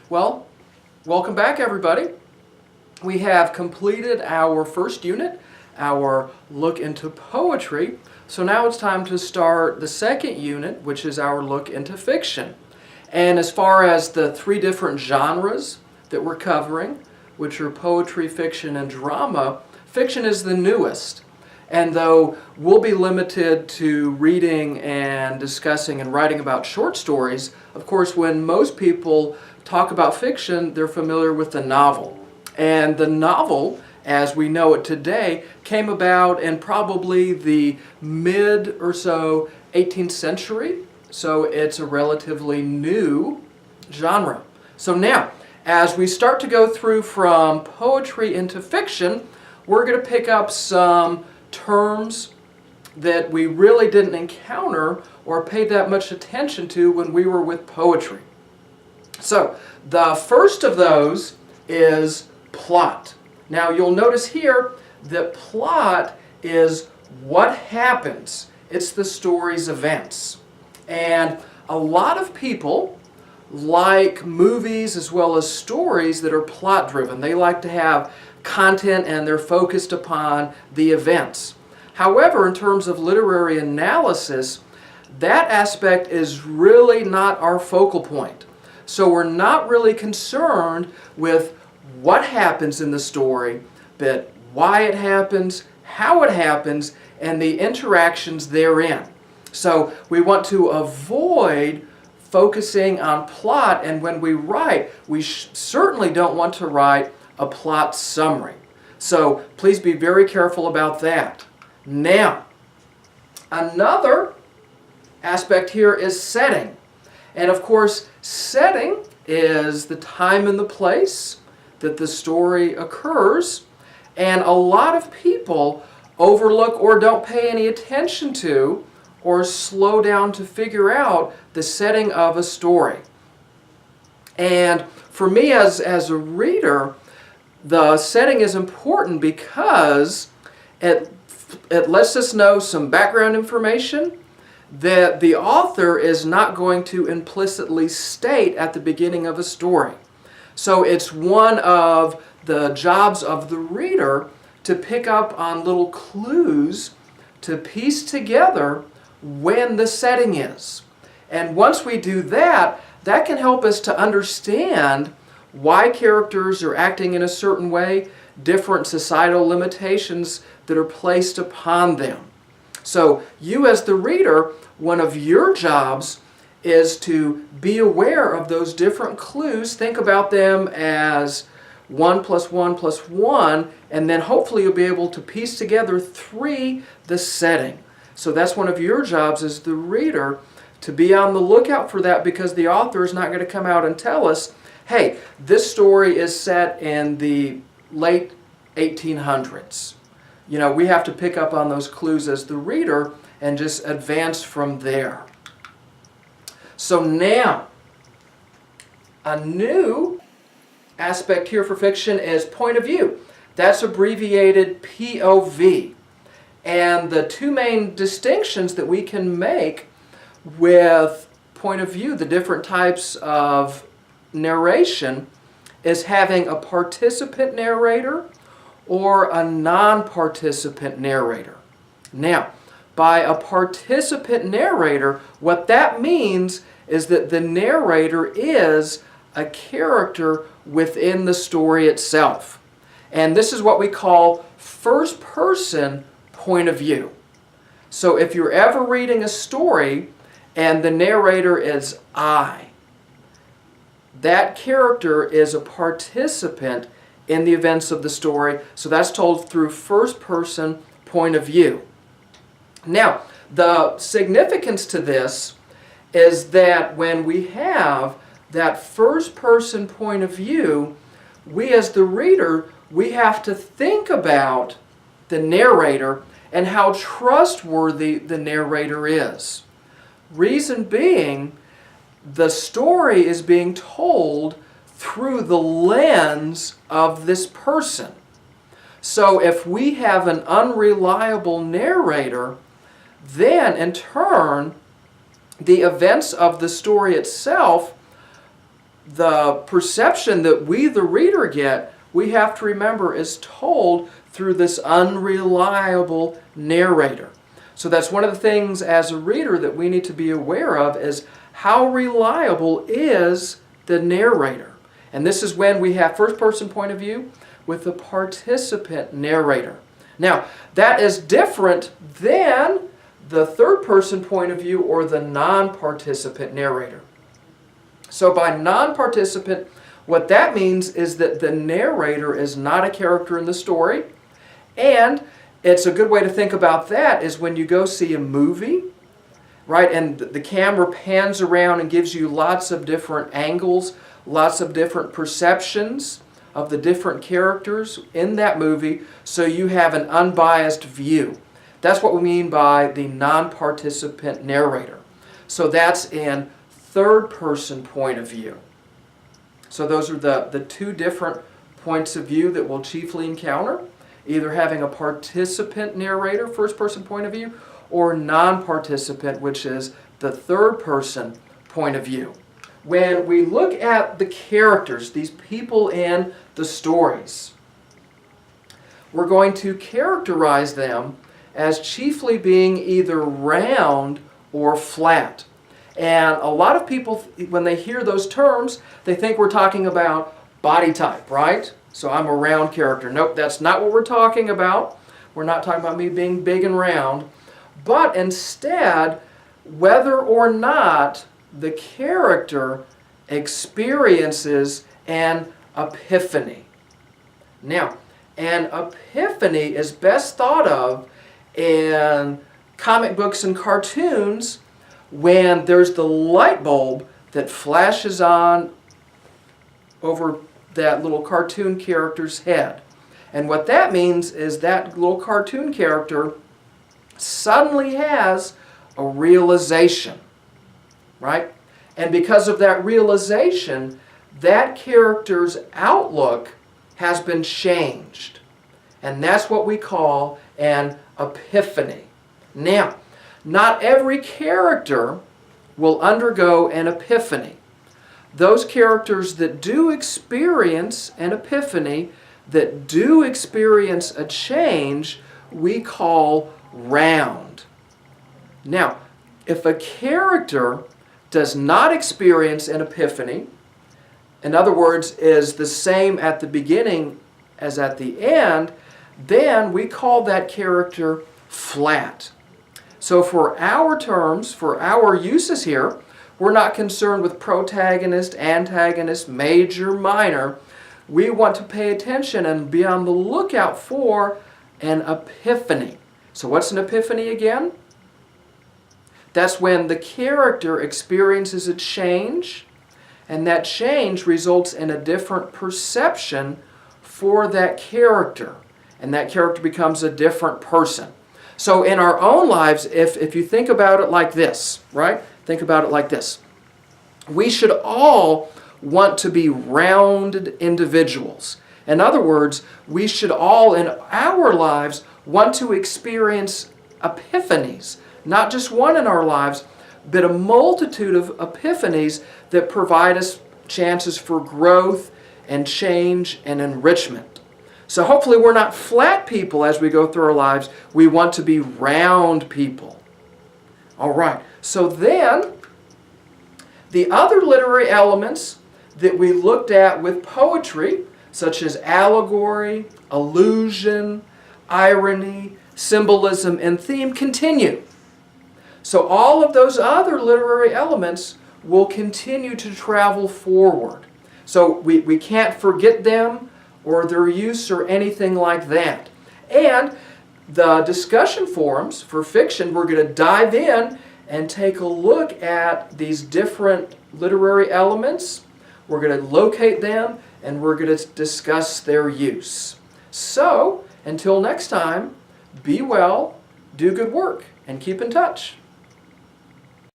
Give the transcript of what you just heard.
Well, welcome back everybody. We have completed our first unit, our look into poetry. So now it's time to start the second unit, which is our look into fiction. And as far as the three different genres that we're covering, which are poetry, fiction, and drama, fiction is the newest. And though we'll be limited to reading and discussing and writing about short stories, of course, when most people talk about fiction, they're familiar with the novel. And the novel, as we know it today, came about in probably the mid or so 18th century. So it's a relatively new genre. So now, as we start to go through from poetry into fiction, we're going to pick up some terms that we really didn't encounter or pay that much attention to when we were with poetry. So the first of those is plot. Now you'll notice here that plot is what happens. It's the story's events. And a lot of people like movies as well as stories that are plot driven. They like to have content and they're focused upon the events. However, in terms of literary analysis, that aspect is really not our focal point. So we're not really concerned with what happens in the story, but why it happens, how it happens, and the interactions therein. So we want to avoid focusing on plot, and when we write, we certainly don't want to write a plot summary. So please be very careful about that. Now, another aspect here is setting. And of course, setting is the time and the place that the story occurs. And a lot of people overlook or don't pay any attention to or slow down to figure out the setting of a story. And for me as a reader, the setting is important because it lets us know some background information that the author is not going to implicitly state at the beginning of a story. So it's one of the jobs of the reader to pick up on little clues to piece together when the setting is. And once we do that, that can help us to understand why characters are acting in a certain way, different societal limitations that are placed upon them. So you as the reader, one of your jobs is to be aware of those different clues. Think about them as 1 + 1 + 1, and then hopefully you'll be able to piece together 3, the setting. So that's one of your jobs as the reader, to be on the lookout for that, because the author is not going to come out and tell us, hey, this story is set in the late 1800s. You know, we have to pick up on those clues as the reader and just advance from there. So now, a new aspect here for fiction is point of view. That's abbreviated POV. And the two main distinctions that we can make with point of view, the different types of narration, is having a participant narrator or a non-participant narrator. Now, by a participant narrator, what that means is that the narrator is a character within the story itself. And this is what we call first-person point of view. So if you're ever reading a story and the narrator is I, that character is a participant in the events of the story. So that's told through first-person point of view. Now, the significance to this is that when we have that first-person point of view, we as the reader, we have to think about the narrator and how trustworthy the narrator is. Reason being, the story is being told through the lens of this person. So if we have an unreliable narrator, then in turn, the events of the story itself the perception that we, the reader, get, we have to remember is told through this unreliable narrator. So that's one of the things as a reader that we need to be aware of is how reliable is the narrator. And this is when we have first-person point of view with the participant narrator. Now, that is different than the third-person point of view or the non-participant narrator. So by non-participant, what that means is that the narrator is not a character in the story. And it's a good way to think about that is when you go see a movie, right, and the camera pans around and gives you lots of different angles, lots of different perceptions of the different characters in that movie, so you have an unbiased view. That's what we mean by the non-participant narrator. So that's in third-person point of view. So those are the two different points of view that we'll chiefly encounter, either having a participant narrator, first-person point of view, or non-participant, which is the third-person point of view. When we look at the characters, these people in the stories, we're going to characterize them as chiefly being either round or flat. And a lot of people, when they hear those terms, they think we're talking about body type, right? So I'm a round character. Nope, that's not what we're talking about. We're not talking about me being big and round. But instead, whether or not the character experiences an epiphany. Now, an epiphany is best thought of in comic books and cartoons when there's the light bulb that flashes on over that little cartoon character's head. And what that means is that little cartoon character suddenly has a realization, right? And because of that realization, that character's outlook has been changed. And that's what we call an epiphany. Now, not every character will undergo an epiphany. Those characters that do experience an epiphany, that do experience a change, we call round. Now, if a character does not experience an epiphany, in other words, is the same at the beginning as at the end, then we call that character flat. So for our terms, for our uses here, we're not concerned with protagonist, antagonist, major, minor. We want to pay attention and be on the lookout for an epiphany. So what's an epiphany again? That's when the character experiences a change, and that change results in a different perception for that character, and that character becomes a different person. So in our own lives, if you think about it like this, right? Think about it like this. We should all want to be rounded individuals. In other words, we should all in our lives want to experience epiphanies. Not just one in our lives, but a multitude of epiphanies that provide us chances for growth and change and enrichment. So hopefully we're not flat people as we go through our lives. We want to be round people. All right. So then, the other literary elements that we looked at with poetry, such as allegory, allusion, irony, symbolism, and theme, continue. So all of those other literary elements will continue to travel forward. So we can't forget them or their use or anything like that. And the discussion forums for fiction, we're going to dive in and take a look at these different literary elements. We're going to locate them and we're going to discuss their use. So, until next time, be well, do good work, and keep in touch.